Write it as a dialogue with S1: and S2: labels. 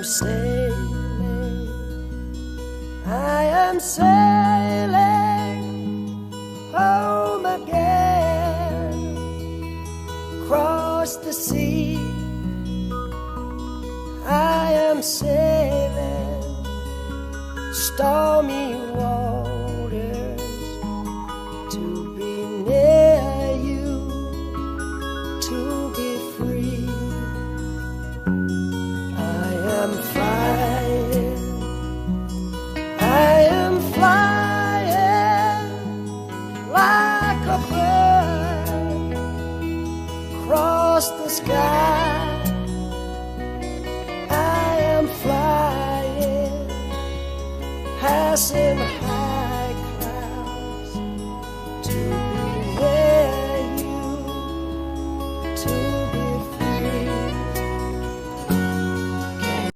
S1: am sailing, I am sailing home again, across the sea. I am sailing stormy waters to be near you, to be free. I am flying, I am flying like a bird across the sky. I am flying, passing high.